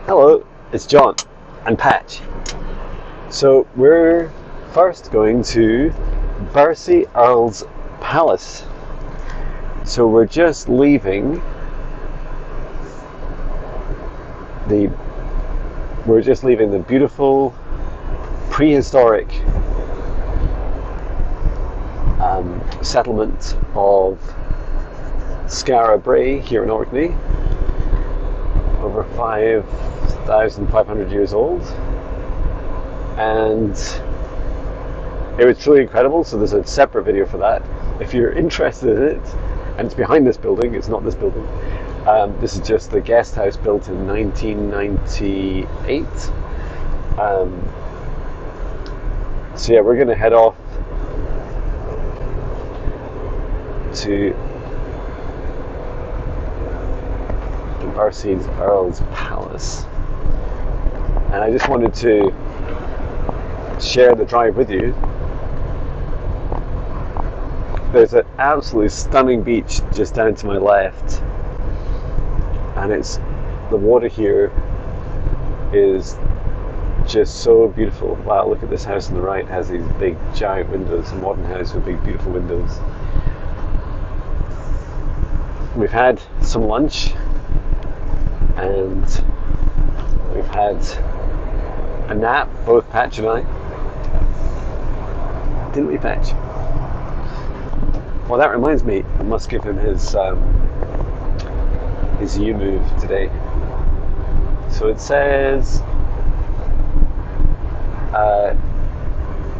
Hello, it's John and Patch. So we're first going to Birsay Earl's palace. So we're just leaving the beautiful prehistoric settlement of Skara Brae here in Orkney, over 5,500 years old, and it was truly incredible. So there's a separate video for that if you're interested in it, and it's behind this building, it's not this building. This is just the guest house built in 1998. So yeah, we're going to head off to Birsay Earl's palace, and I just wanted to share the drive with you. There's an absolutely stunning beach just down to my left, and the water here is just so beautiful. Wow, look at this house on the right. It has these big giant windows, a modern house with big beautiful windows. We've had some lunch and we've had a nap, both Patch and I. Didn't we, Patch? Well, that reminds me, I must give him his U-move today. So it says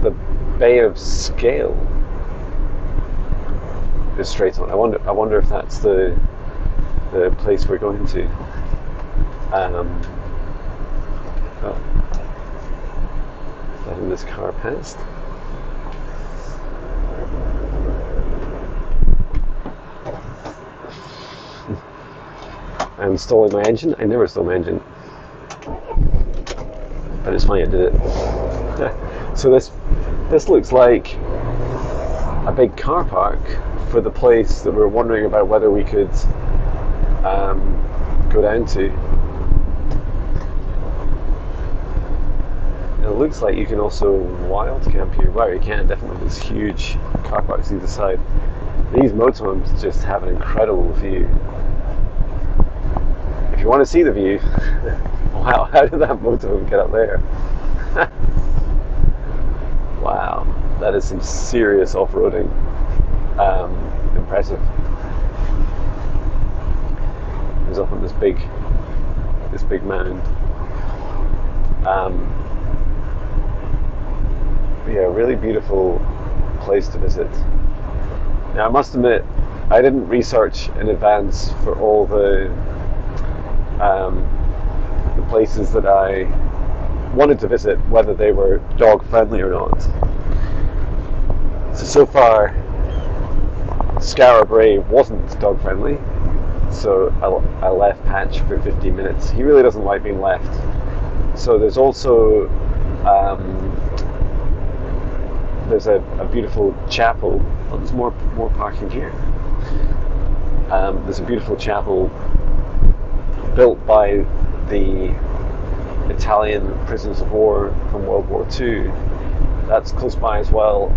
the Bay of Scale is straight on. I wonder if that's the place we're going to. Letting this car past. I'm installing my engine. I never stole my engine, but it's fine, I did it. So this looks like a big car park for the place that we're wondering about whether we could go down to. And it looks like you can also wild camp here. Wow, you can definitely. There's huge car parks either side. These motorhomes just have an incredible view. If you want to see the view, wow, how did that motorhome get up there? Wow, that is some serious off-roading. Impressive. It's up on this big mound. Yeah, really beautiful place to visit. Now, I must admit, I didn't research in advance for all the places that I wanted to visit, whether they were dog friendly or not. So far, Skara Brae wasn't dog friendly, so I left Patch for 15 minutes. He really doesn't like being left. So there's also there's a beautiful chapel. Oh, there's more parking here. There's a beautiful chapel built by the Italian prisoners of war from World War II. That's close by as well.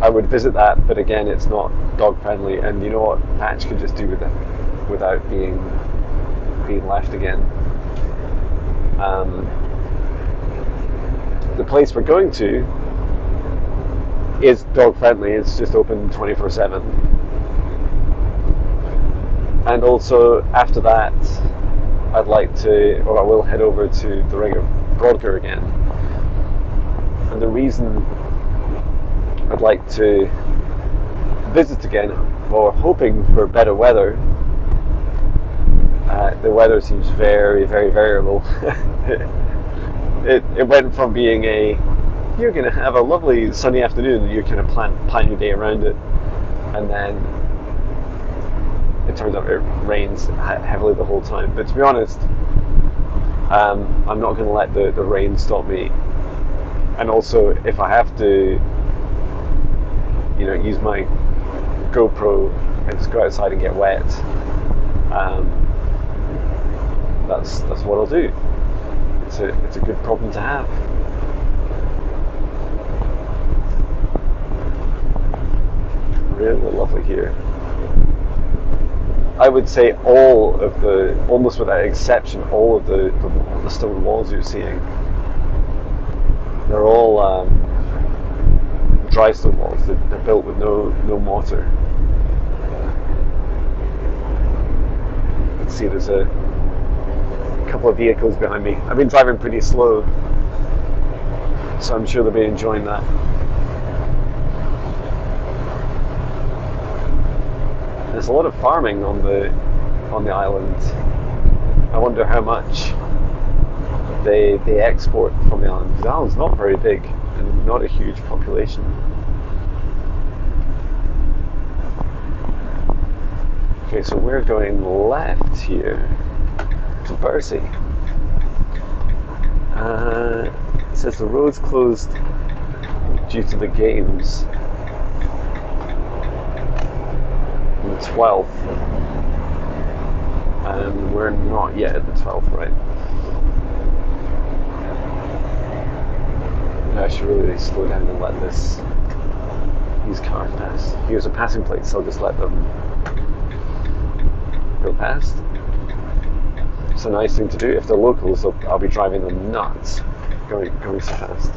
I would visit that, but again, it's not dog friendly, and you know what Patch could just do with it without being left again. The place we're going to is dog friendly. It's just open 24/7, and also after that I will head over to the Ring of Brodgar again. And the reason I'd like to visit again, or hoping for better weather, the weather seems very, very variable. It went from being you're going to have a lovely sunny afternoon and you're kind of plan your day around it, and then it turns out it rains heavily the whole time. But to be honest, I'm not going to let the rain stop me. And also, if I have to, use my GoPro and just go outside and get wet, that's what I'll do. it's a good problem to have. Really lovely here. I would say almost without exception, all of the stone walls you're seeing, they're all dry stone walls. They're built with no mortar. You can see there's a couple of vehicles behind me. I've been driving pretty slow, so I'm sure they'll be enjoying that. There's a lot of farming on the island. I wonder how much they export from the island. The island's not very big and not a huge population. Okay, so we're going left here to Birsay. It says the road's closed due to the games on the 12th, and we're not yet at the 12th, right? I should really slow down and let these cars pass. Here's a passing plate, so I'll just let them go past. It's a nice thing to do. If they're locals, I'll be driving them nuts, going so fast.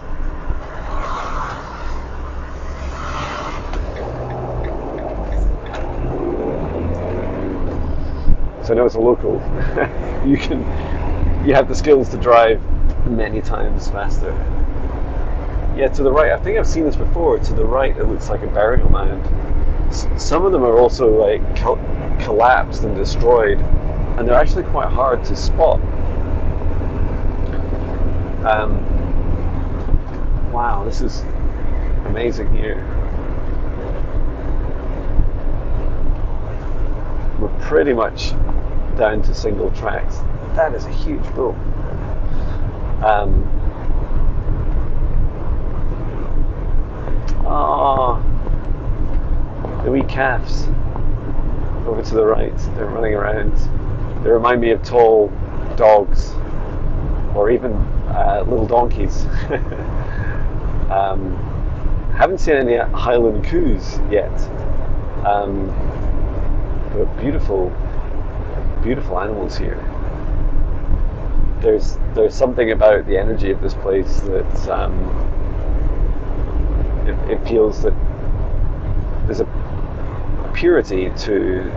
So I know it's a local. You have the skills to drive many times faster. Yeah, to the right, I think I've seen this before. To the right, it looks like a burial mound. Some of them are also like collapsed and destroyed, and they're actually quite hard to spot. Wow, this is amazing here. We're pretty much down to single tracks. That is a huge bull. The wee calves over to the right, they're running around. They remind me of tall dogs, or even little donkeys. Haven't seen any Highland coos yet, but beautiful animals here. There's something about the energy of this place that it feels that there's a purity to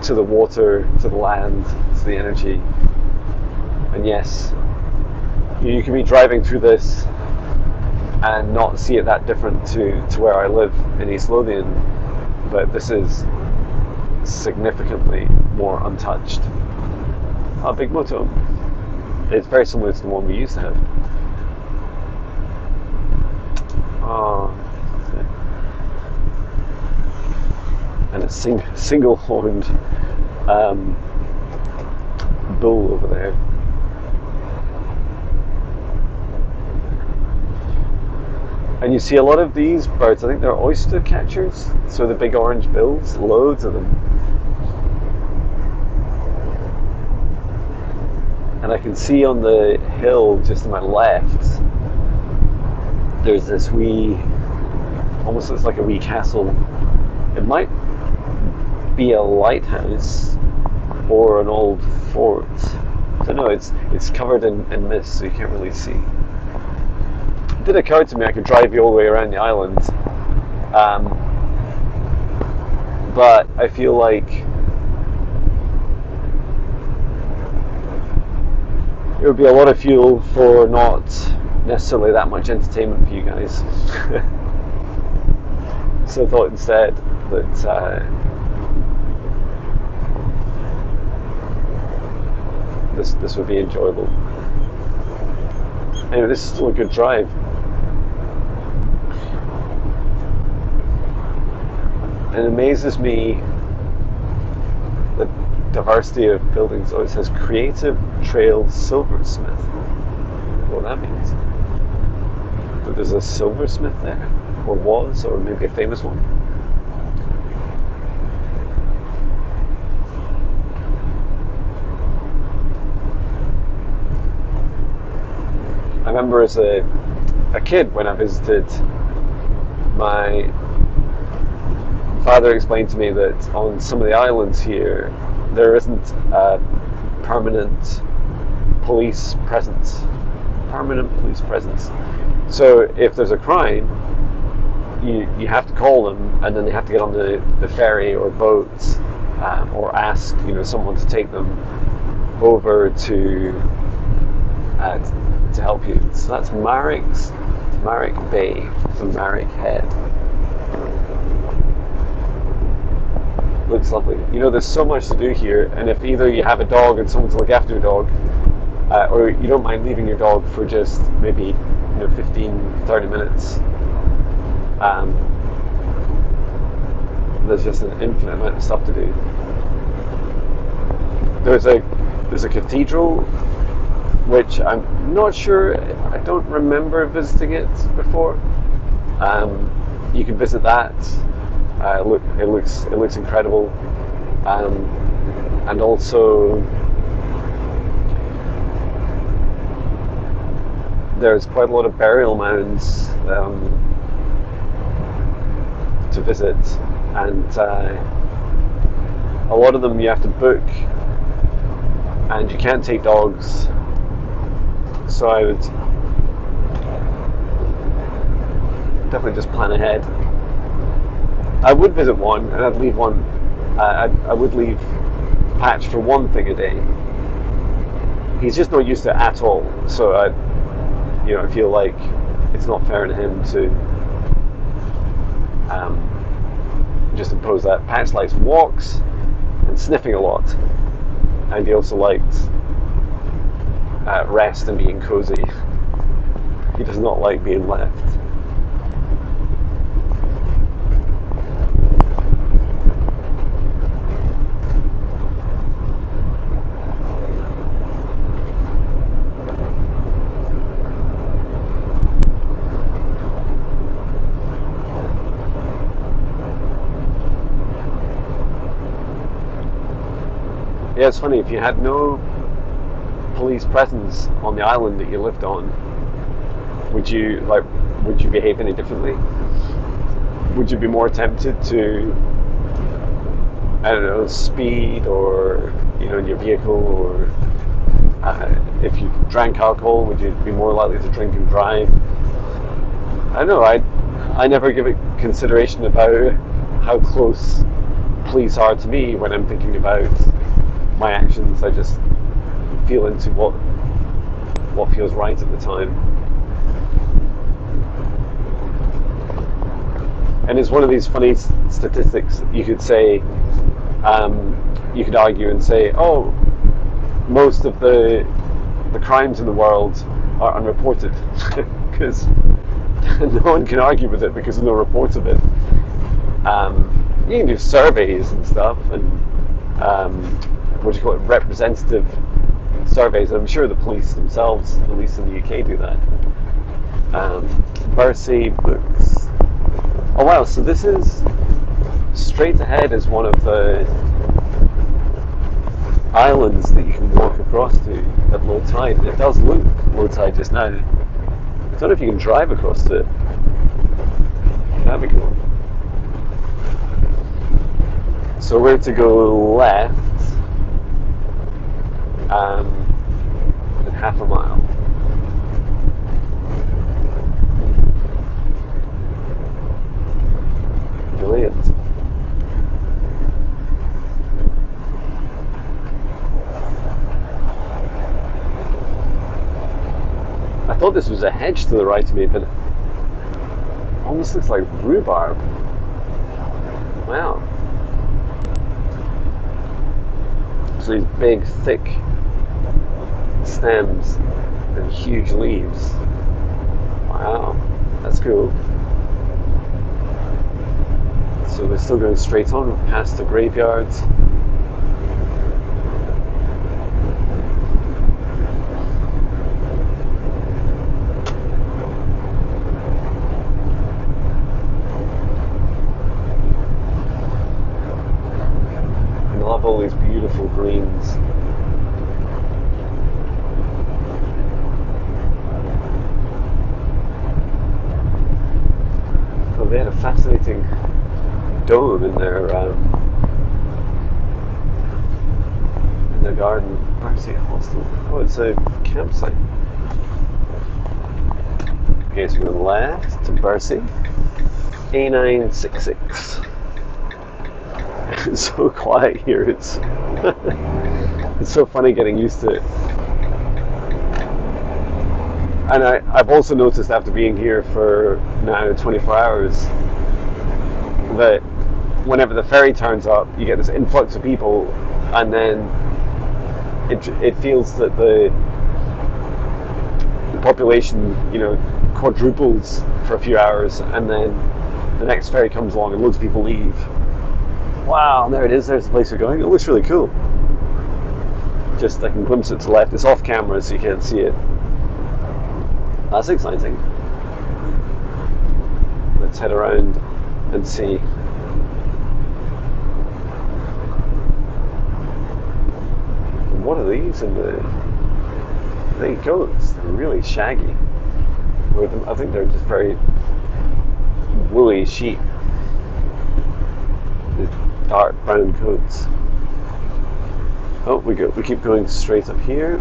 the water, to the land, to the energy. And yes, you can be driving through this and not see it that different to where I live in East Lothian, but this is significantly more untouched. A big moto. It's very similar to the one we used to have. And a single-horned bull over there. And you see a lot of these birds, I think they're oyster catchers, so the big orange bills, loads of them. And I can see on the hill just to my left, there's this wee, almost looks like a wee castle. It might be a lighthouse or an old fort. I don't know, it's covered in mist, so you can't really see. It did occur to me I could drive you all the way around the island, but I feel like it would be a lot of fuel for not necessarily that much entertainment for you guys. So I thought instead that this would be enjoyable. Anyway, this is still a good drive. It amazes me the diversity of buildings. Oh, it says Creative Trail Silversmith. What that means? But there's a silversmith there, or was, or maybe a famous one. remember as a kid when I visited, my father explained to me that on some of the islands here, there isn't a permanent police presence. So if there's a crime, you have to call them, and then they have to get on the ferry or boats, or ask someone to take them over to help you. So that's Marrick Bay, and Marrick Head. Looks lovely. There's so much to do here, and if either you have a dog and someone to look after your dog, or you don't mind leaving your dog for just maybe 15-30 minutes, there's just an infinite amount of stuff to do. There's a cathedral, which I'm not sure, I don't remember visiting it before. You can visit that. It looks incredible, and also there's quite a lot of burial mounds to visit, and a lot of them you have to book, and you can't take dogs. So I would definitely just plan ahead. I would visit one, and I'd leave one. I would leave Patch for one thing a day. He's just not used to it at all, so I feel like it's not fair to him to just impose that. Patch likes walks and sniffing a lot, and he also liked rest and being cozy. He does not like being left. Yeah, it's funny, if you had no police presence on the island that you lived on, would you behave any differently? Would you be more tempted to, I don't know, speed, or in your vehicle, or if you drank alcohol, would you be more likely to drink and drive? I don't know, I never give it consideration about how close police are to me when I'm thinking about my actions. I just feel into what feels right at the time. And it's one of these funny statistics. You could say, you could argue and say, oh, most of the crimes in the world are unreported, because no one can argue with it because there's no reports of it. You can do surveys and stuff, and representative surveys. I'm sure the police themselves, at least in the UK, do that. Birsay books. Oh wow, so this is straight ahead is one of the islands that you can walk across to at low tide. And it does look low tide just now. I don't know if you can drive across to it. That'd be cool. So we're to go left, in half a mile. Brilliant. I thought this was a hedge to the right of me, but it almost looks like rhubarb. Wow. So these big, thick stems and huge leaves. Wow, that's cool. So we're still going straight on past the graveyards. I love all these beautiful greens. they had a fascinating dome in their garden. Birsay Hostel. Oh, it's a campsite. Okay, so we're going left to Birsay. A966. It's so quiet here. It's it's so funny getting used to it. And I've also noticed after being here for now 24 hours that whenever the ferry turns up, you get this influx of people, and then it feels that the population, quadruples for a few hours, and then the next ferry comes along and loads of people leave. Wow, there it is. There's the place we're going. It looks really cool. Just I can glimpse it to the left. It's off camera, so you can't see it. That's exciting. Let's head around and see. What are these in the... There you go. They're really shaggy. I think they're just very woolly sheep. Dark brown coats. Oh, we keep going straight up here.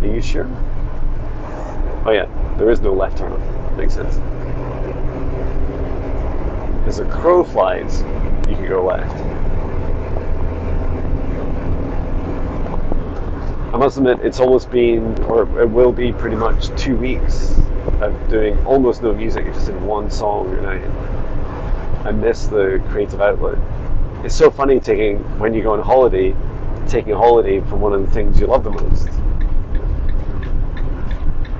Are you sure? Oh yeah, there is no left turn off. Makes sense. As a crow flies, you can go left. I must admit, it's almost been, or it will be pretty much 2 weeks of doing almost no music, just in one song, and I miss the creative outlet. It's so funny when you go on holiday, taking a holiday from one of the things you love the most.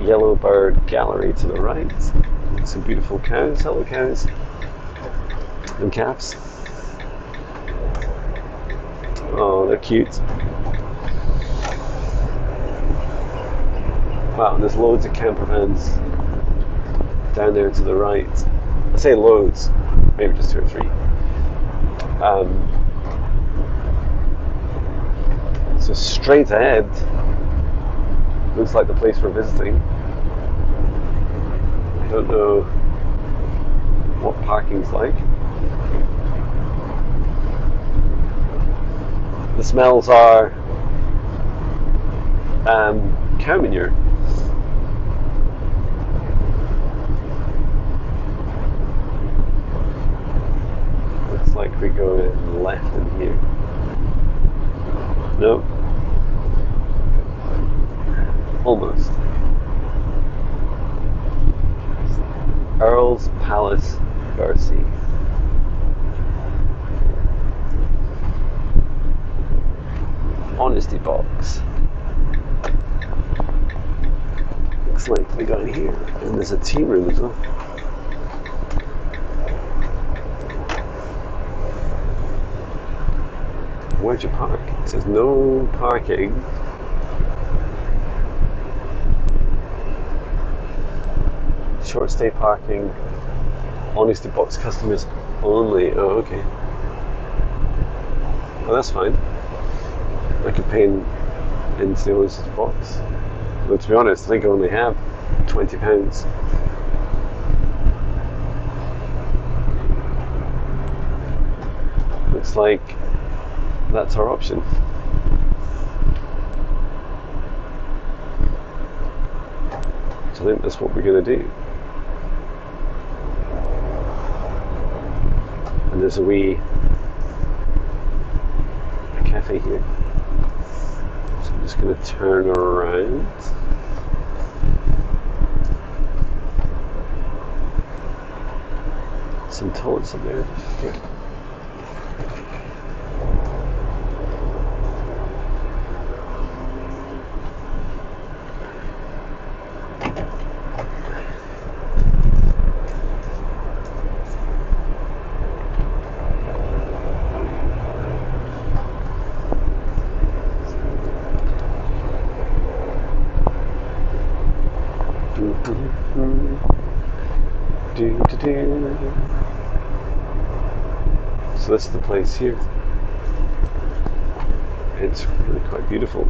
Yellow bird gallery to the right. Some beautiful cows. Hello, cows. And calves. Oh, they're cute. Wow, and there's loads of camper vans down there to the right. I say loads, maybe just 2 or 3. So straight ahead looks like the place we're visiting. I don't know what parking's like. The smells are cow manure. Looks like we go left in here. No. Almost. Earl's Palace, Birsay. Honesty box. Looks like we got in here. And there's a tea room as well. Where'd you park? It says no parking. Short stay parking. Honesty box customers only. Oh, okay. Well, that's fine. I could pay into the honesty box. But to be honest, I think I only have £20. Looks like that's our option. So I think that's what we're going to do. And there's a cafe here. So I'm just going to turn around. Some toilets up there. Okay. So this is the place here. It's really quite beautiful.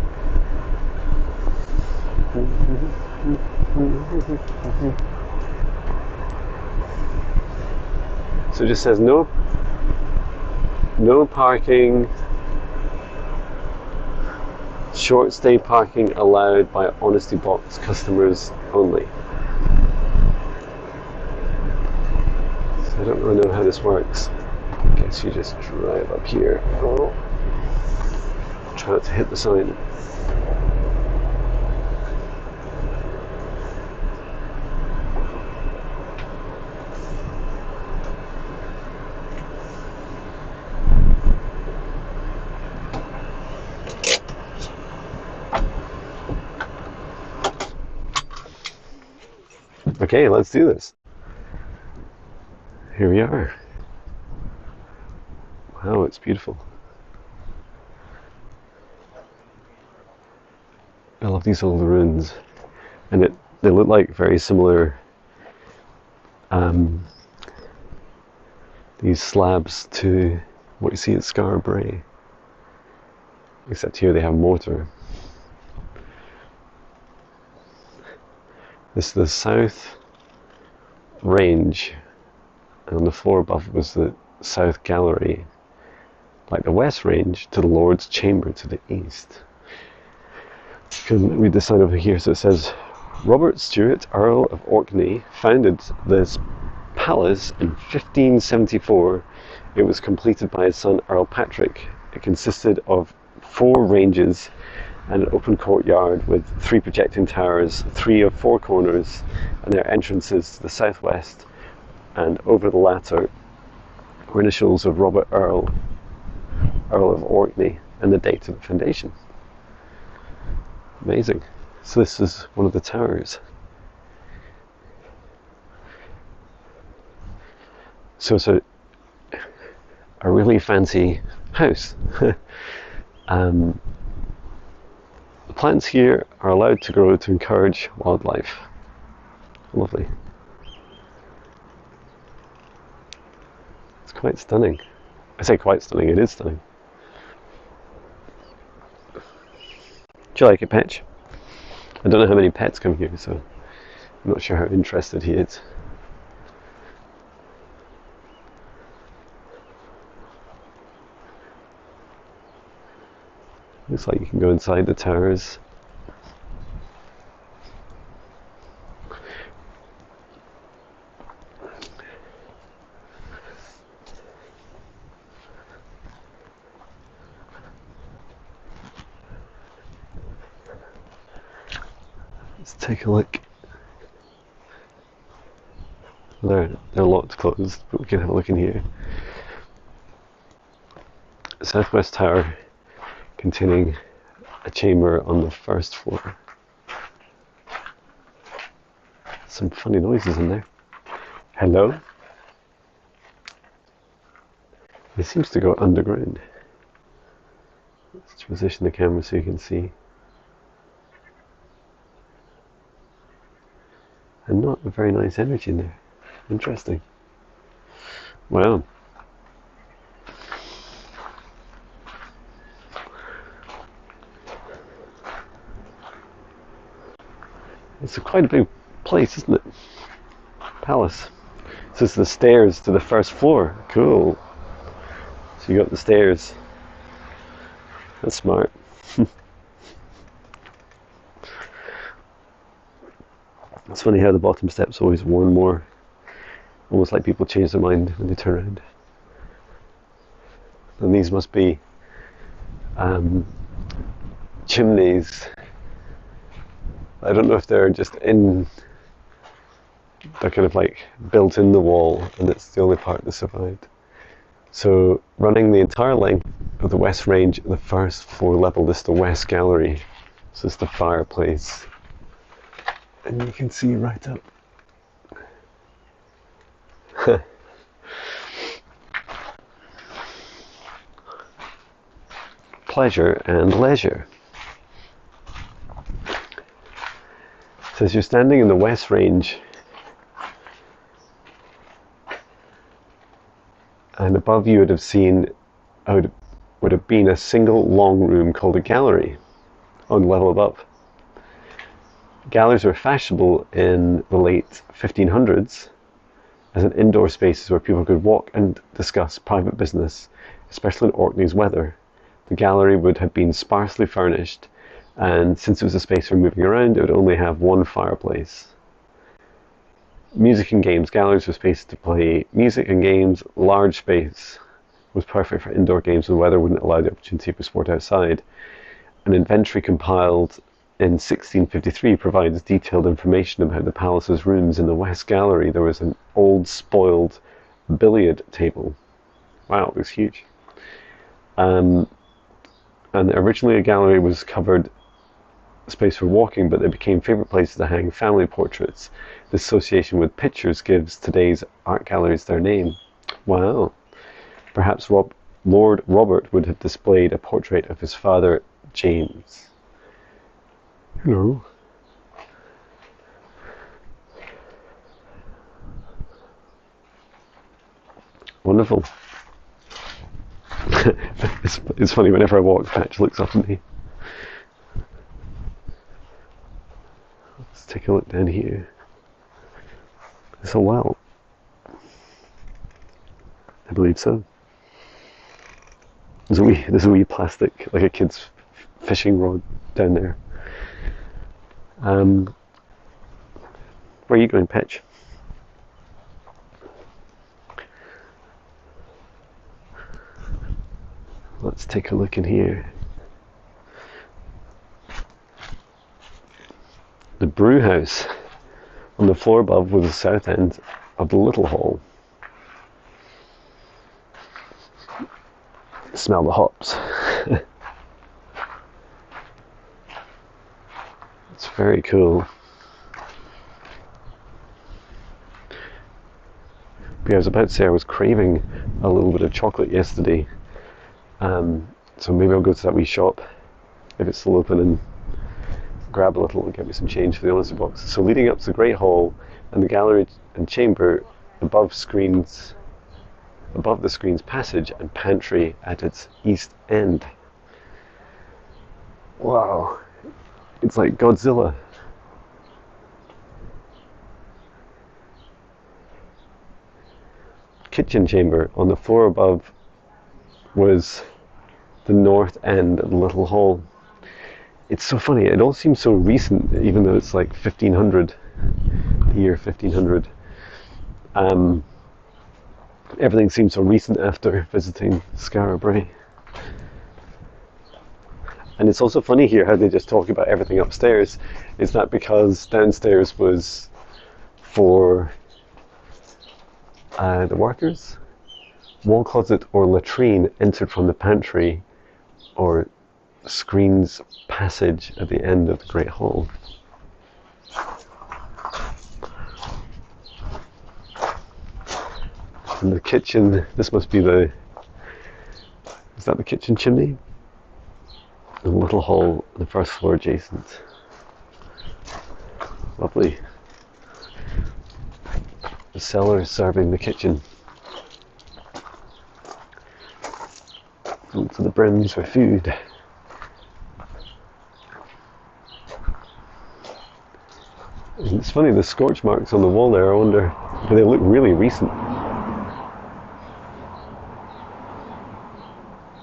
So it just says no parking, short stay parking allowed by Honesty Box customers only. So I don't really know how this works. I guess you just drive up here. Oh. Try not to hit the sign. Okay, let's do this. Here we are. Wow, it's beautiful. I love these old ruins, and they look like very similar these slabs to what you see at Scarborough, except here they have mortar. This is the south range, and on the floor above was the south gallery, like the west range to the Lord's chamber to the east. You can read the sign over here. So it says, Robert Stewart, Earl of Orkney, founded this palace in 1574. It was completed by his son Earl Patrick. It consisted of 4 ranges and an open courtyard with 3 projecting towers, 3 of 4 corners, and their entrances to the southwest, and over the latter were initials of Robert Earl, Earl of Orkney, and the date of the foundation. Amazing. So this is one of the towers. So it's a really fancy house. The plants here are allowed to grow to encourage wildlife. Lovely. It's quite stunning. I say quite stunning, it is stunning. Do you like it, Patch? I don't know how many pets come here, so I'm not sure how interested he is. Looks like you can go inside the towers. Let's take a look. They're locked closed, but we can have a look in here. Southwest Tower, containing a chamber on the first floor. Some funny noises in there. Hello? It seems to go underground. Let's position the camera so you can see. And not a very nice energy in there. Interesting. Wow. It's quite a big place, isn't it? Palace. So it's the stairs to the first floor. Cool. So you got the stairs. That's smart. It's funny how the bottom steps always one more. Almost like people change their mind when they turn around. And these must be chimneys. I don't know if they're just they're kind of like built in the wall, and it's the only part that survived. So running the entire length of the west range, the first floor level, this is the west gallery. So it's the fireplace. And you can see right up. Pleasure and leisure. So as you're standing in the west range, and above you would have been a single long room called a gallery on the level above. Galleries were fashionable in the late 1500s, as an indoor space where people could walk and discuss private business, especially in Orkney's weather. The gallery would have been sparsely furnished, and since it was a space for moving around, it would only have one fireplace. Music and games. Galleries were spaces to play music and games. Large space was perfect for indoor games when the weather wouldn't allow the opportunity for sport outside. An inventory compiled in 1653 provides detailed information about the palace's rooms. In the West Gallery, there was an old, spoiled billiard table. Wow, it was huge. And originally a gallery was covered space for walking, but they became favourite places to hang family portraits. The association with pictures gives today's art galleries their name. Wow. Perhaps Lord Robert would have displayed a portrait of his father, James. Hello. Wonderful. It's funny, whenever I walk, Patch looks up at me. Let's take a look down here. It's a well. I believe so. There's a wee plastic, like a kid's fishing rod down there. Where are you going, Patch? Let's take a look in here. The brew house. On the floor above was the south end of the little hall. Smell the hops. It's very cool. But I was about to say I was craving a little bit of chocolate yesterday. So maybe I'll go to that wee shop if it's still open and grab a little and get me some change for the honesty box. So leading up to the Great Hall and the gallery and chamber above the screen's passage and pantry at its east end. Wow, it's like Godzilla. Kitchen chamber. On the floor above was the north end of the little hall. It's so funny, it all seems so recent, even though it's like 1500, the year 1500. Everything seems so recent after visiting Skara Brae. And it's also funny here how they just talk about everything upstairs. Is that because downstairs was for the workers? Wall closet or latrine entered from the pantry or screen's passage at the end of the Great Hall. And the kitchen, this must be is that the kitchen chimney? The little hall on the first floor adjacent. Lovely. The cellar serving the kitchen. Filled to the brims with food. And it's funny, the scorch marks on the wall there, I wonder, they look really recent.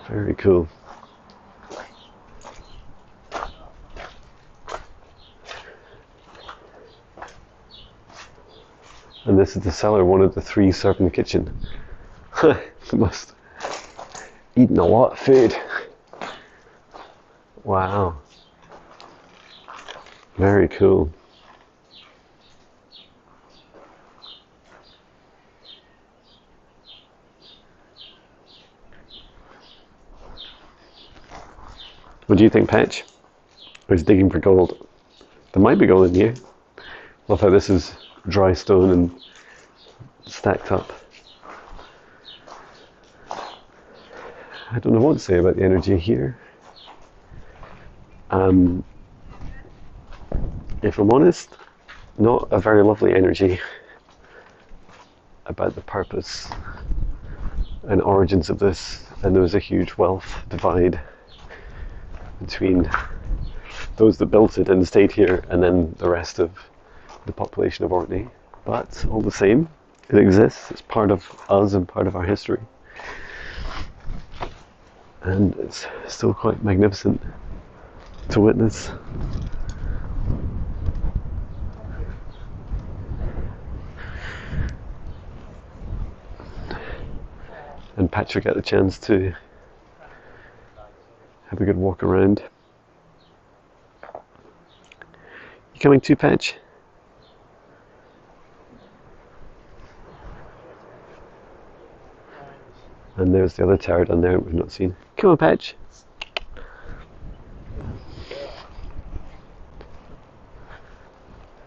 Very cool. And this is the cellar, one of the three serving the kitchen. Must eaten a lot of food. Wow. Very cool. What do you think, Patch? I was digging for gold. There might be gold in here. Love how this is dry stone and stacked up. I don't know what to say about the energy here. If I'm honest, not a very lovely energy about the purpose and origins of this, and there was a huge wealth divide between those that built it and stayed here and then the rest of the population of Orkney. But all the same, It exists. It's part of us and part of our history. And it's still quite magnificent to witness. And Patrick got the chance to have a good walk around. You coming too, Patch? And there's the other tower down there that we've not seen. Come on, Patch.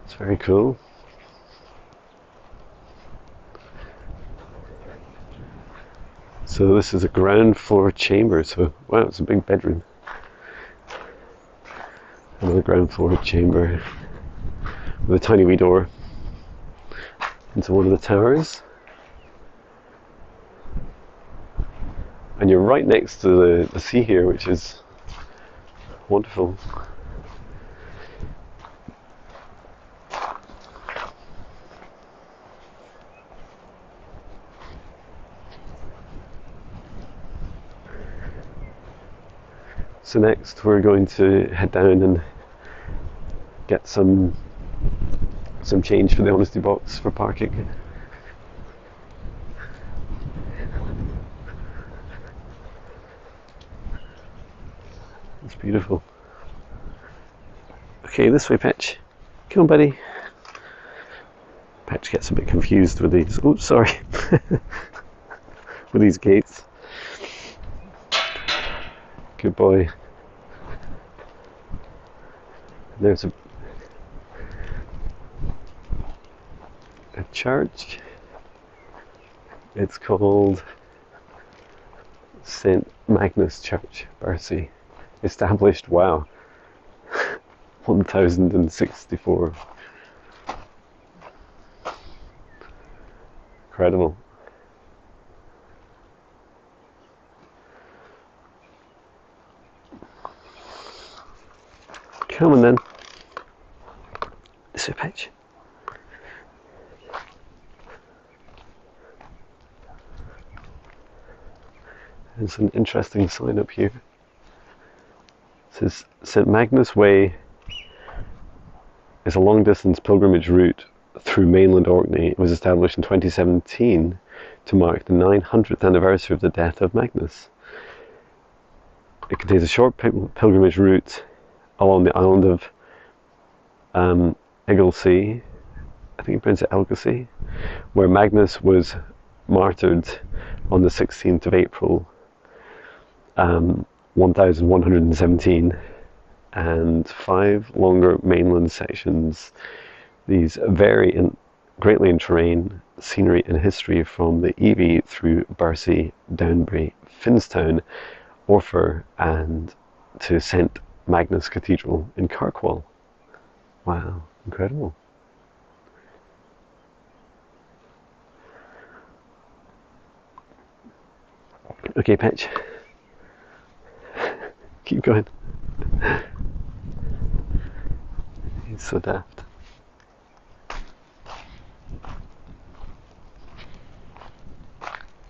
It's very cool. So this is a ground floor chamber, so wow, it's a big bedroom. Another ground floor chamber with a tiny wee door into one of the towers. And you're right next to the sea here, which is wonderful. So next we're going to head down and get some change for the honesty box for parking. It's beautiful. Okay, this way, Patch. Come on, buddy. Patch gets a bit confused with these. Oh, sorry. With these gates. Good boy. There's a church. It's called St. Magnus Church, Birsay. Established, wow, 1064. Incredible. Come on then. This way, Patch. There's an interesting sign up here. It says St. Magnus Way is a long-distance pilgrimage route through mainland Orkney. It was established in 2017 to mark the 900th anniversary of the death of Magnus. It contains a short pilgrimage route along the island of Eaglesea, I think you pronounce it Elgusea, where Magnus was martyred on the 16th of April 1117, and 5 longer mainland sections. These vary greatly in terrain, scenery and history from the Evie through Birsay, Downbury, Finstown, Orford and to St. Magnus Cathedral in Kirkwall. Wow, incredible. Okay, Patch. Keep going. He's so daft.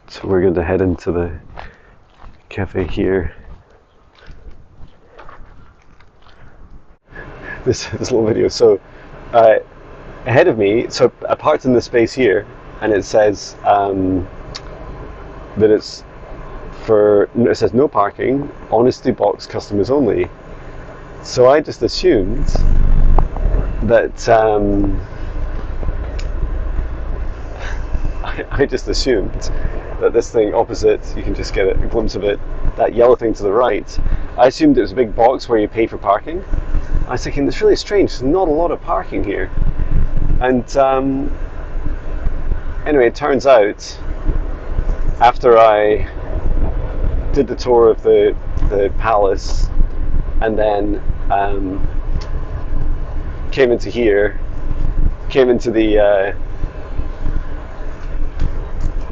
So we're going to head into the cafe here. This little video. So ahead of me, so I parked in the space here, and it says that it says no parking, honesty box customers only. So I just assumed that I just assumed that this thing opposite, you can just get a glimpse of it, that yellow thing to the right, I assumed it was a big box where you pay for parking. I was thinking, it's really strange, there's not a lot of parking here. And anyway, it turns out, after I did the tour of the palace and then came into the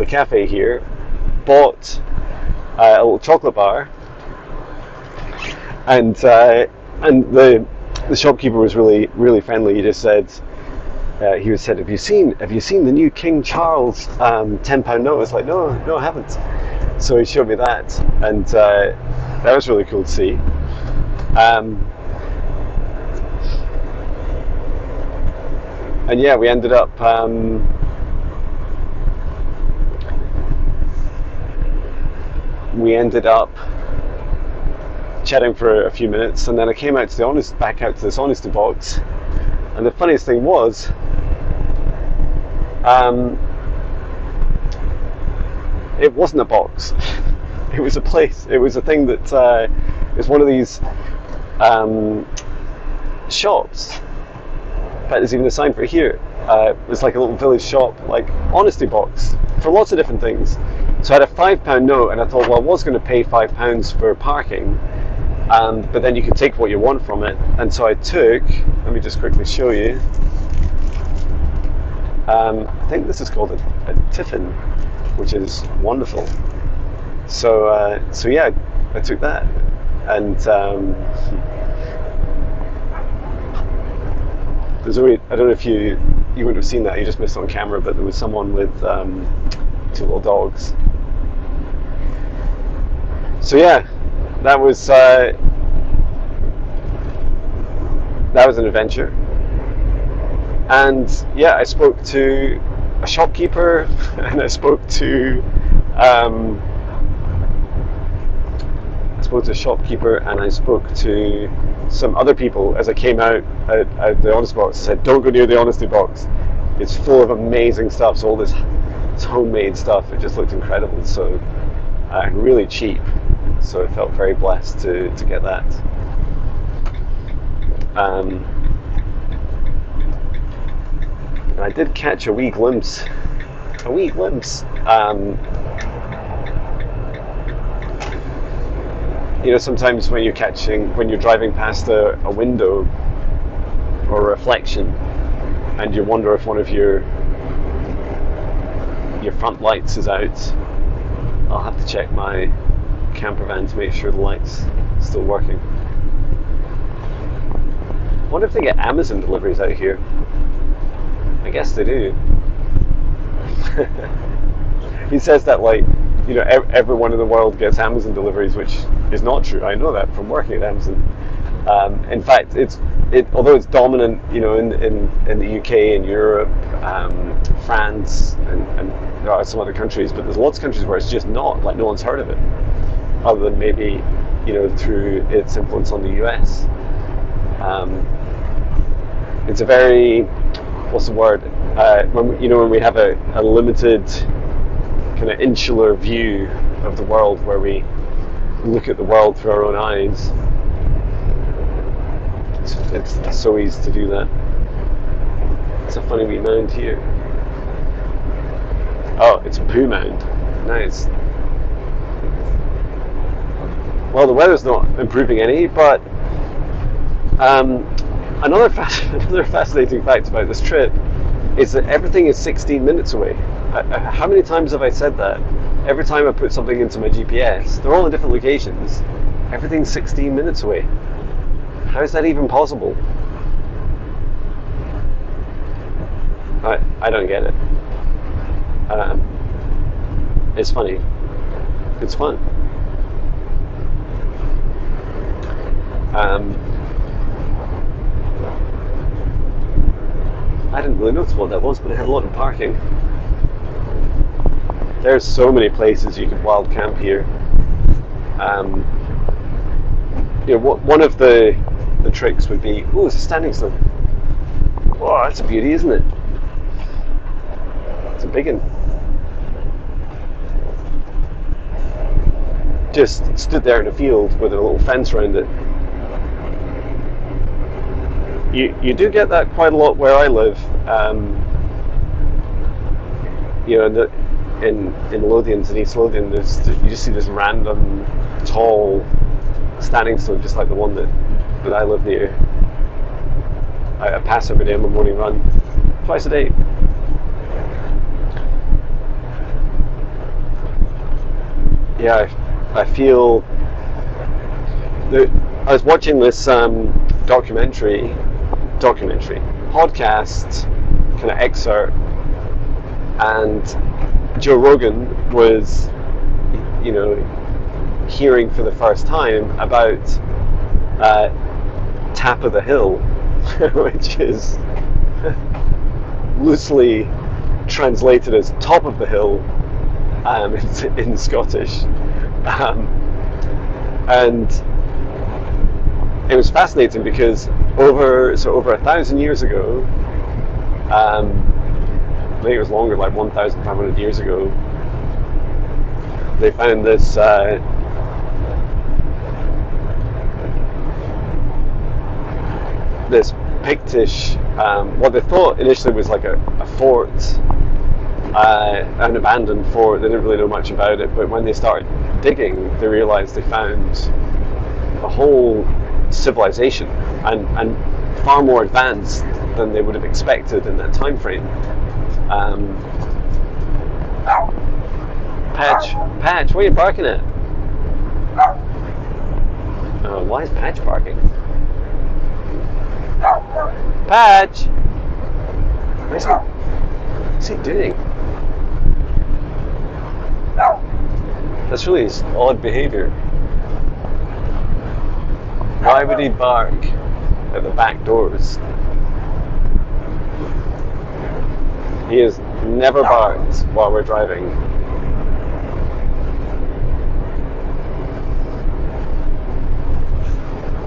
cafe here, bought a little chocolate bar, and the shopkeeper was really friendly. He just said, he was said, have you seen the new King Charles £10 note? I was like, no, I haven't. So he showed me that, and that was really cool to see. And yeah, we ended up chatting for a few minutes, and then I came back out to this honesty box. And the funniest thing was, it wasn't a box. It was a place. It was a thing that is one of these shops. In fact, there's even a sign for it here. It's like a little village shop, like honesty box for lots of different things. So I had a £5 note, and I thought, well, I was going to pay £5 for parking, but then you can take what you want from it. And so I took, let me just quickly show you. I think this is called a tiffin, which is wonderful. So yeah, I took that, and there's only, I don't know if you wouldn't have seen that, you just missed it on camera, but there was someone with 2 little dogs. So yeah, that was an adventure. And yeah, I spoke to a shopkeeper, and I spoke to some other people as I came out at the honesty box. I said, don't go near the honesty box. It's full of amazing stuff. So all this homemade stuff, it just looked incredible. So really cheap. So I felt very blessed to get that. And I did catch a wee glimpse. You know, sometimes when you're driving past a window or a reflection, and you wonder if one of your front lights is out. I'll have to check my camper van to make sure the light's still working. I wonder if they get Amazon deliveries out here. I guess they do. He says that, like, you know, everyone in the world gets Amazon deliveries, which is not true. I know that from working at Amazon. In fact, although it's dominant, you know, in the UK and Europe, France, and there are some other countries, but there's lots of countries where it's just not, like, no one's heard of it, other than maybe, you know, through its influence on the US. It's a very, what's the word? When we have a limited kind of insular view of the world, where we look at the world through our own eyes, it's so easy to do that. It's a funny wee mound here. Oh, it's a poo mound. Nice. Well, the weather's not improving any, but another fascinating fact about this trip is that everything is 16 minutes away. How many times have I said that? Every time I put something into my GPS, they're all in different locations. Everything's 16 minutes away. How is that even possible? I don't get it. It's funny. It's fun. I didn't really notice what that was, but it had a lot of parking. There's so many places you could wild camp here. One of the tricks would be, oh, it's a standing stone. Oh, that's a beauty, isn't it? It's a big one. Just stood there in a field with a little fence around it. You do get that quite a lot where I live. In Lothians, in East Lothian, you just see this random tall standing stone, just like the one that I live near. I pass every day on my morning run, twice a day. Yeah, I feel that I was watching this podcast kind of excerpt, and Joe Rogan was, you know, hearing for the first time about Tap of the Hill, which is loosely translated as top of the hill in Scottish, and it was fascinating because over 1,000 years ago, I think it was longer, like 1,500 years ago, they found this this Pictish, what they thought initially was like a fort, an abandoned fort. They didn't really know much about it, but when they started digging, they realized they found a whole civilization, and far more advanced than they would have expected in that time frame. Patch, what are you barking at? Oh, why is Patch barking? Patch! What's he doing? That's really odd behaviour. Why would he bark at the back doors? He has never barked while we're driving.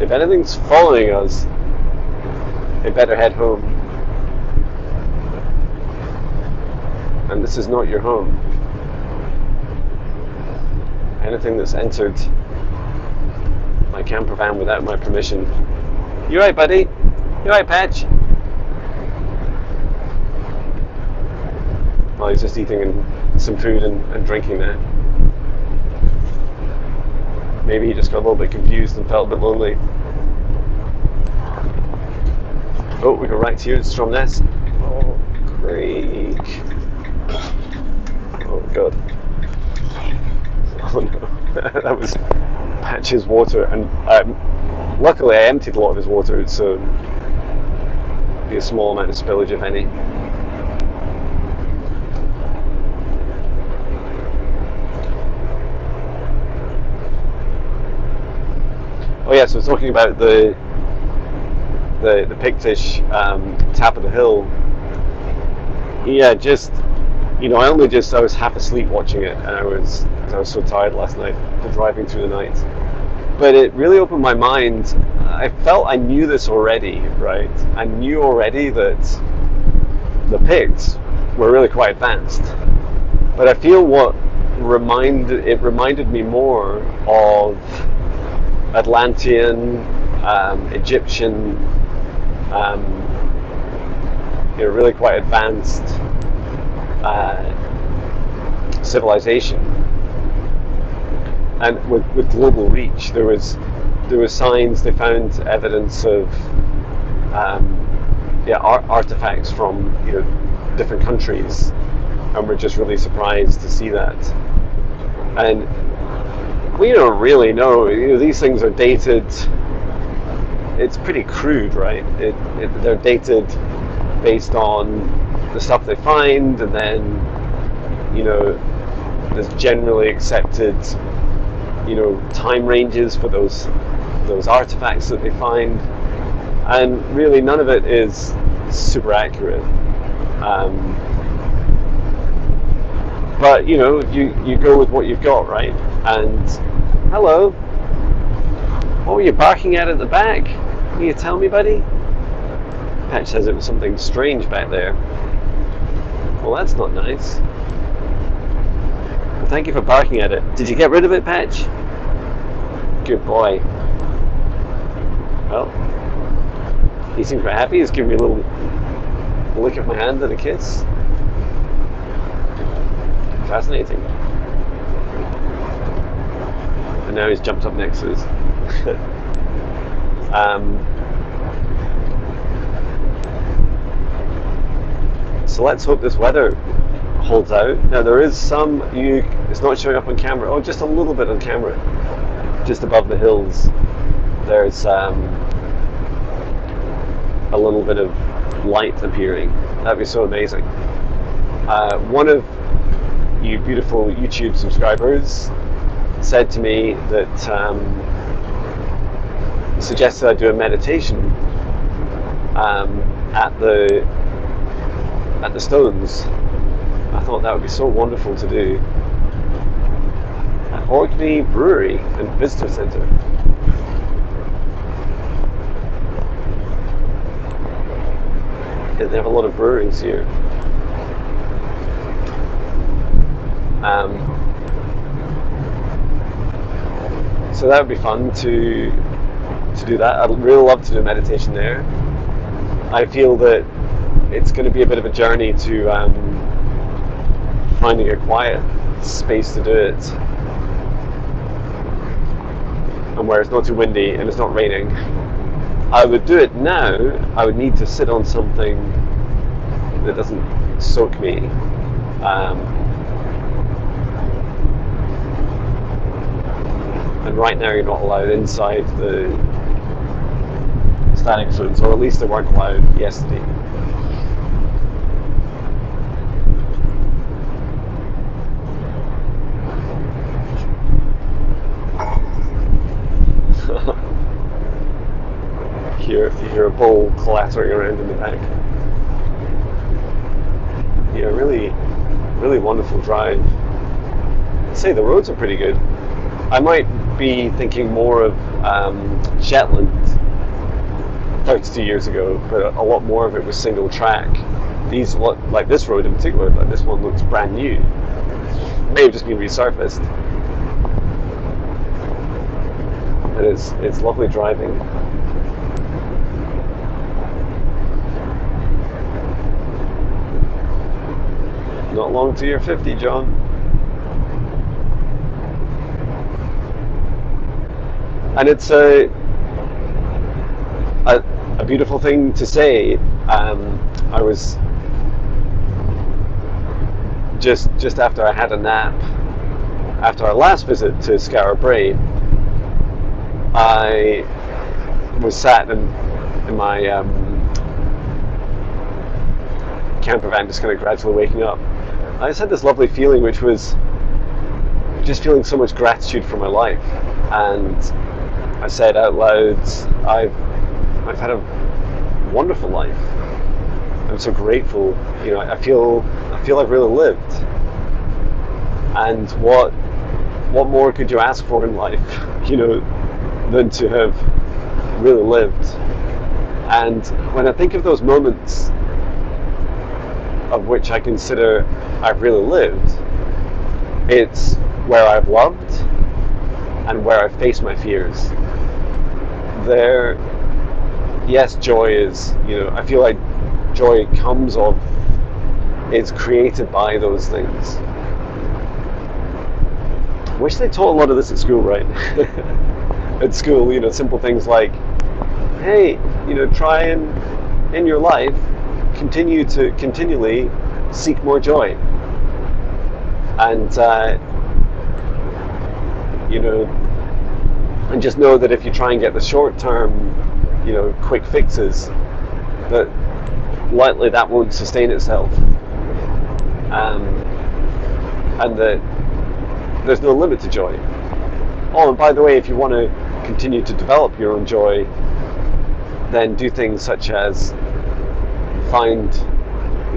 If anything's following us, it better head home. And this is not your home. Anything that's entered my camper van without my permission. You right, buddy? You right, Patch? Well, he's just eating some food and drinking now. Maybe he just got a little bit confused and felt a bit lonely. Oh, we go right to you, it's Stromness. Oh, Craig. Oh, God. Oh, no. That was Patch's water. And luckily I emptied a lot of his water, so be a small amount of spillage, if any. Oh, yeah, so talking about the Pictish Tap of the Hill. Yeah, just, you know, I was half asleep watching it, and I was so tired last night for driving through the night. But it really opened my mind. I felt I knew this already, right? I knew already that the Picts were really quite advanced. But I feel what reminded me more of Atlantean, Egyptian, really quite advanced civilization, and with global reach. There was signs. They found evidence of artifacts from different countries, and we're just really surprised to see that. And we don't really know. These things are dated. It's pretty crude, right? They're dated based on the stuff they find, and then there's generally accepted time ranges for those artifacts that they find, and really none of it is super accurate. But you go with what you've got, right? And hello, what were you barking at the back? Can you tell me, buddy? Patch says it was something strange back there. Well, that's not nice. Well, thank you for barking at it. Did you get rid of it, Patch? Good boy. Well, he seems quite happy. He's giving me a little lick of my hand and a kiss. Fascinating. And now he's jumped up next to us. So let's hope this weather holds out. Now there is some, it's not showing up on camera, just a little bit on camera, just above the hills. There's a little bit of light appearing. That'd be so amazing. One of you beautiful YouTube subscribers said to me that suggested I do a meditation at the stones. I thought that would be so wonderful to do. At Orkney Brewery and Visitor Centre. Yeah, they have a lot of breweries here. So that would be fun to do that. I'd really love to do meditation there. I feel that it's going to be a bit of a journey to finding a quiet space to do it, and where it's not too windy and it's not raining. I would do it now. I would need to sit on something that doesn't soak me. And right now you're not allowed inside the standing zones, or at least they weren't allowed yesterday. You hear a bowl clattering around in the back. Yeah, really, really wonderful drive. I'd say the roads are pretty good. I might be thinking more of Shetland 32 years ago, but a lot more of it was single track. These, like this road in particular, like this one looks brand new. It may have just been resurfaced. And it's lovely driving. Not long till you're 50, John. And it's a beautiful thing to say. I was just after I had a nap, after our last visit to Skara Brae, I was sat in my camper van, just kind of gradually waking up. I just had this lovely feeling, which was just feeling so much gratitude for my life. And I said out loud, I've had a wonderful life. I'm so grateful. You know, I feel I've really lived. And what more could you ask for in life, you know, than to have really lived? And when I think of those moments of which I consider I've really lived, it's where I've loved and where I've faced my fears. There, yes, joy is, you know, I feel like joy comes of, it's created by those things. I wish they taught a lot of this at school, right? At school, you know, simple things like, hey, you know, try and, in your life, continually seek more joy. And, you know, and just know that if you try and get the short-term, you know, quick fixes, that likely that won't sustain itself. And that there's no limit to joy. Oh, and by the way, if you want to continue to develop your own joy, then do things such as find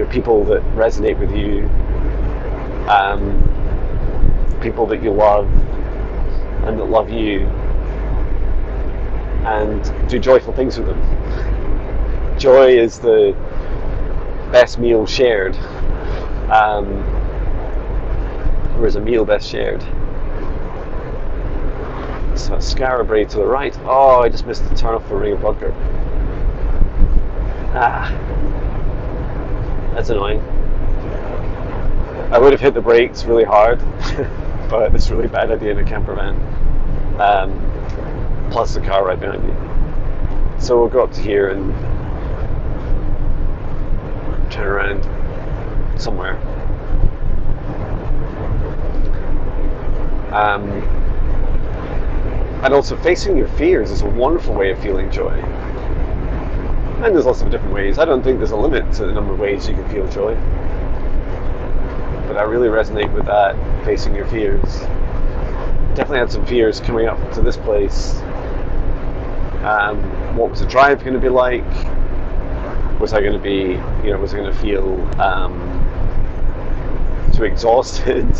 people that resonate with you, people that you love and that love you, and do joyful things with them. Joy is the best meal shared, or is a meal best shared. So Skara Brae to the right. Oh, I just missed the turn off for Ring of Budger. That's annoying. I would have hit the brakes really hard, but it's a really bad idea in a camper van. Plus the car right behind me. So we'll go up to here and turn around somewhere. And also, facing your fears is a wonderful way of feeling joy. And there's lots of different ways. I don't think there's a limit to the number of ways you can feel joy. But I really resonate with that, facing your fears. Definitely had some fears coming up to this place. What was the drive going to be like? Was I going to be, was I going to feel too exhausted?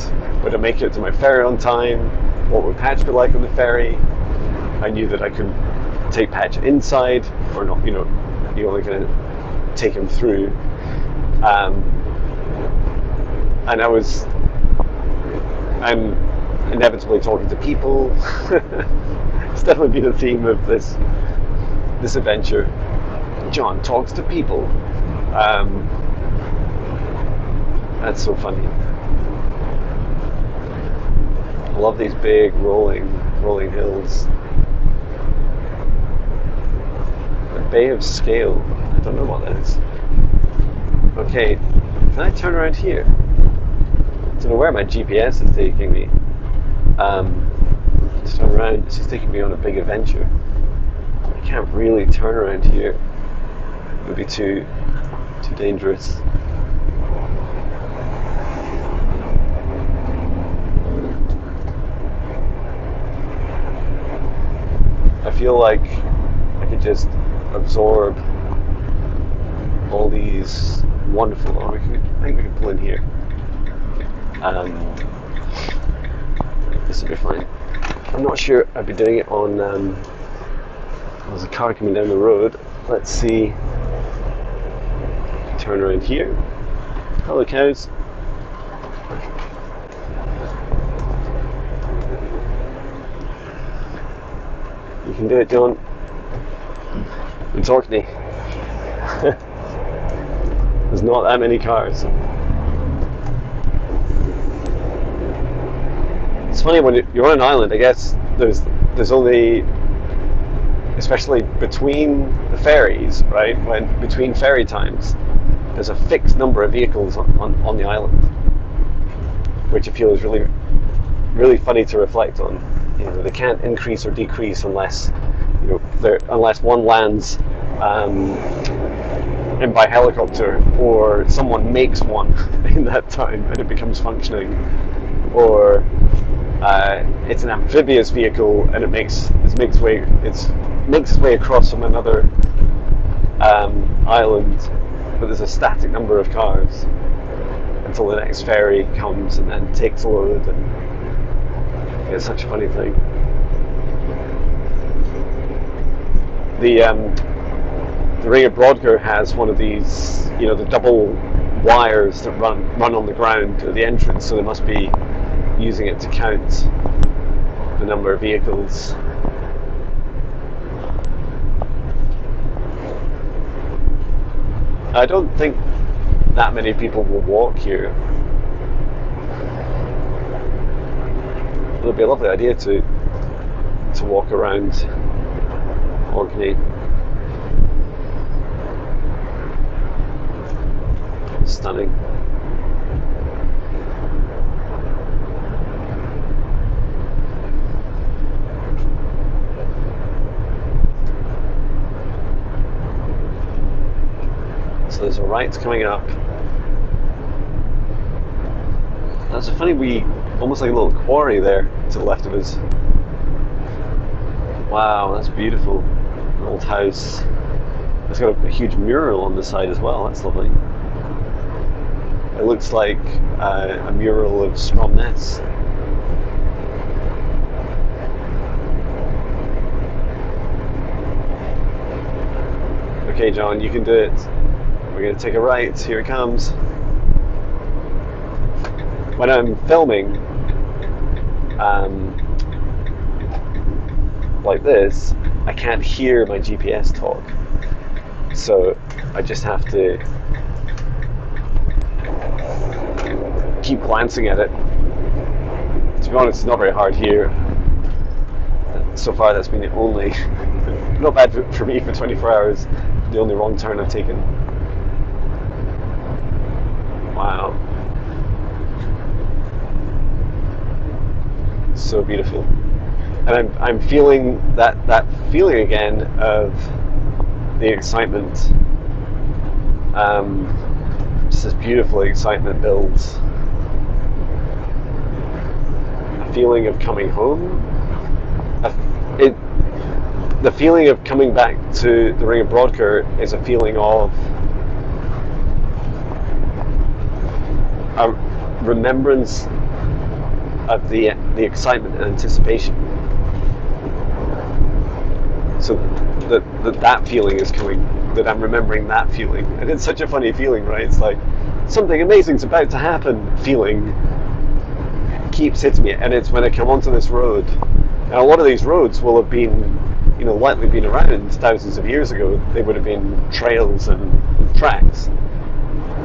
Would I make it to my ferry on time? What would Patch be like on the ferry? I knew that I couldn't take Patch inside, or not, you're only going to take him through. And I'm inevitably talking to people. It's definitely been a theme of this adventure. Jon talks to people. That's so funny. I love these big rolling hills. The Bay of Scale. I don't know what that is. Okay, can I turn around here? I don't know where my GPS is taking me. Let's turn around. This is taking me on a big adventure. I can't really turn around here. It would be too dangerous. I feel like I could just absorb all these wonderful. I think we can pull in here. This will be fine. I'm not sure I'd be doing it on. There's a car coming down the road. Let's see. Turn around here. Hello, cows. You can do it, Jon. It's Orkney. There's not that many cars. It's funny when you're on an island. I guess there's only, especially between the ferries, right? When between ferry times, there's a fixed number of vehicles on the island, which I feel is really, really funny to reflect on. They can't increase or decrease unless unless one lands in by helicopter, or someone makes one in that time and it becomes functioning, or it's an amphibious vehicle and it makes its way across from another island, but there's a static number of cars until the next ferry comes and then takes a load, and it's such a funny thing. The Ring of Brodgar has one of these, the double wires that run on the ground at the entrance, so they must be using it to count the number of vehicles. I don't think that many people will walk here. It would be a lovely idea to walk around Orkney. Stunning. So there's a right coming up. That's a funny almost like a little quarry there to the left of us. Wow, that's beautiful. An old house. It's got a huge mural on the side as well. That's lovely. It looks like a mural of Stromness. Okay, Jon, you can do it. We're going to take a right. Here it comes. When I'm filming like this, I can't hear my GPS talk. So I just have to keep glancing at it. To be honest, it's not very hard here. So far that's been the only, not bad for me for 24 hours, the only wrong turn I've taken. Wow. So beautiful. And I'm feeling that feeling again of the excitement, just this beautiful excitement builds. A feeling of coming home. The feeling of coming back to the Ring of Broadker is a feeling of a remembrance of the excitement and anticipation. So that feeling is coming, that I'm remembering that feeling. And it's such a funny feeling, right? It's like something amazing's about to happen feeling keeps hitting me. And it's when I come onto this road, and a lot of these roads will have been, likely been around thousands of years ago. They would have been trails and tracks,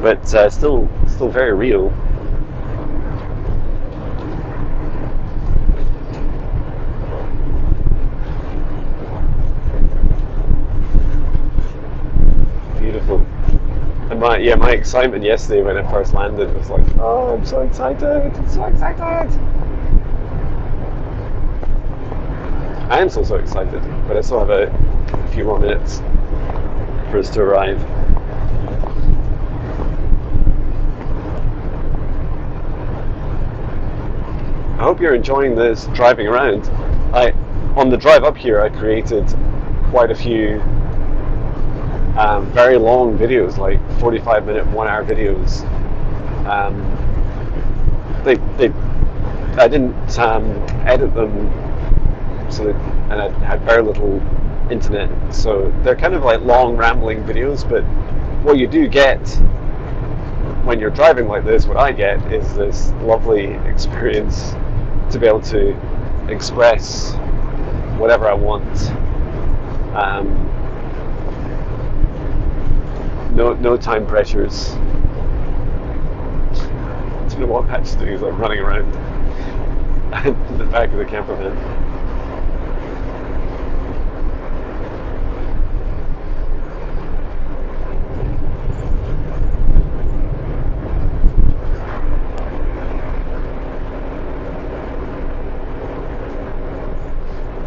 but still very real. Beautiful. And my excitement yesterday when I first landed was like, oh, I'm so excited! I am so excited, but I still have a few more minutes for us to arrive. I hope you're enjoying this driving around. On the drive up here, I created quite a few very long videos, like 45-minute, 1-hour videos. I didn't edit them. And I had very little internet, so they're kind of like long rambling videos, but what you do get when you're driving like this, what I get is this lovely experience to be able to express whatever I want. No time pressures. I don't know what Pat's doing, he's like running around in the back of the camper van.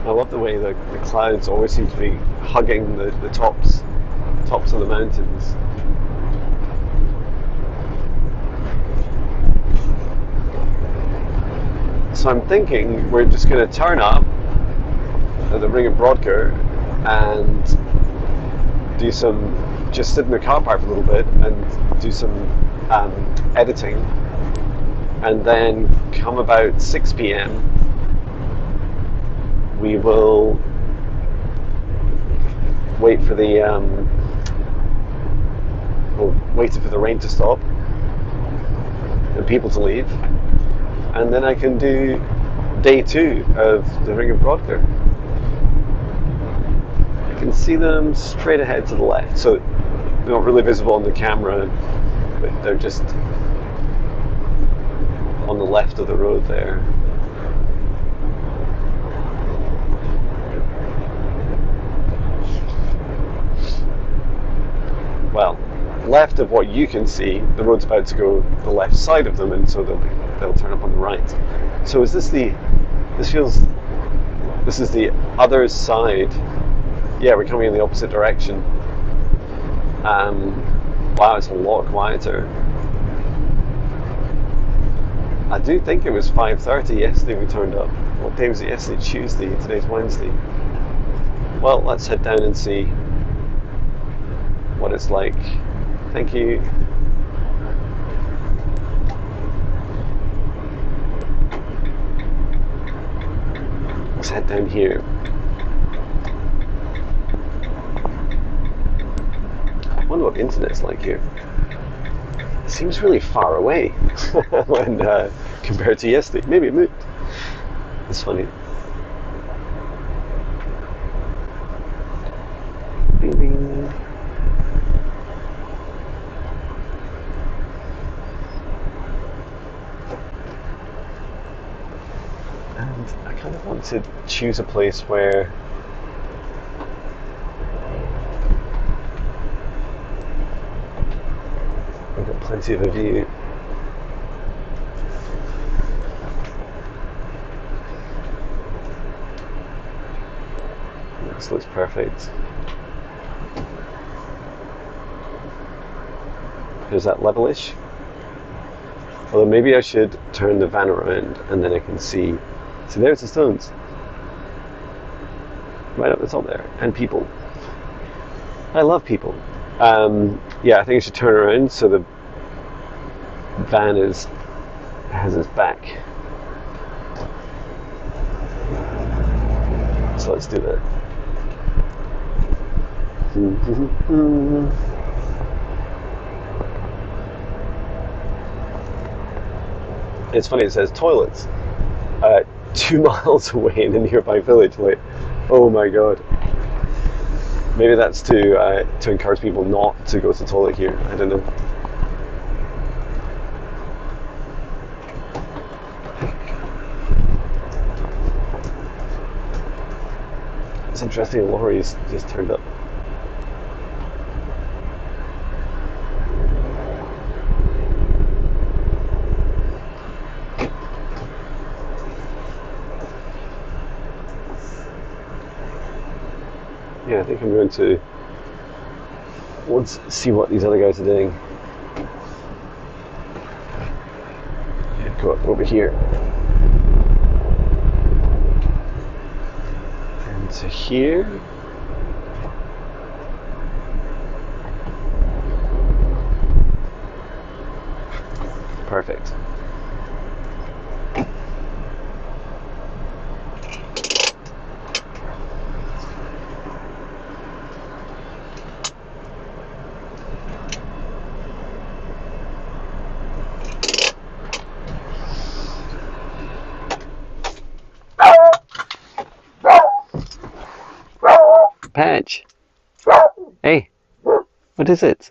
I love the way the clouds always seem to be hugging the tops of the mountains. So I'm thinking we're just going to turn up at the Ring of Broadker and just sit in the car park for a little bit and do some editing, and then come about 6 p.m. we will wait for the rain to stop and people to leave, and then I can do day 2 of the Ring of Broadker. I can see them straight ahead to the left, so they're not really visible on the camera, but they're just on the left of the road there. Well, left of what you can see, the road's about to go the left side of them, and so they'll turn up on the right. So is this the other side? Yeah, we're coming in the opposite direction. Wow, it's a lot quieter. I do think it was 5:30 yesterday we turned up. What day was it yesterday? Tuesday. Today's Wednesday. Well, let's head down and see what it's like. Thank you. Let's head down here. I wonder what the internet's like here. It seems really far away when compared to yesterday. Maybe it moved. It's funny. Bing, bing. And I kind of want to choose a place where we've got plenty of a view. This looks perfect. There's that levelish. Although maybe I should turn the van around and then I can see. So there's the stones. Right up the top there. And people. I love people. Yeah, I think I should turn around so the van has its back. So let's do that. It's funny, it says toilets 2 miles away in a nearby village. Like, oh my god. Maybe that's to encourage people not to go to the toilet here. I don't know. It's interesting, a lorry's just turned up. Yeah, I think I'm going to see what these other guys are doing. Yeah, go up over here. And to here. Perfect. Patch. Hey, what is it?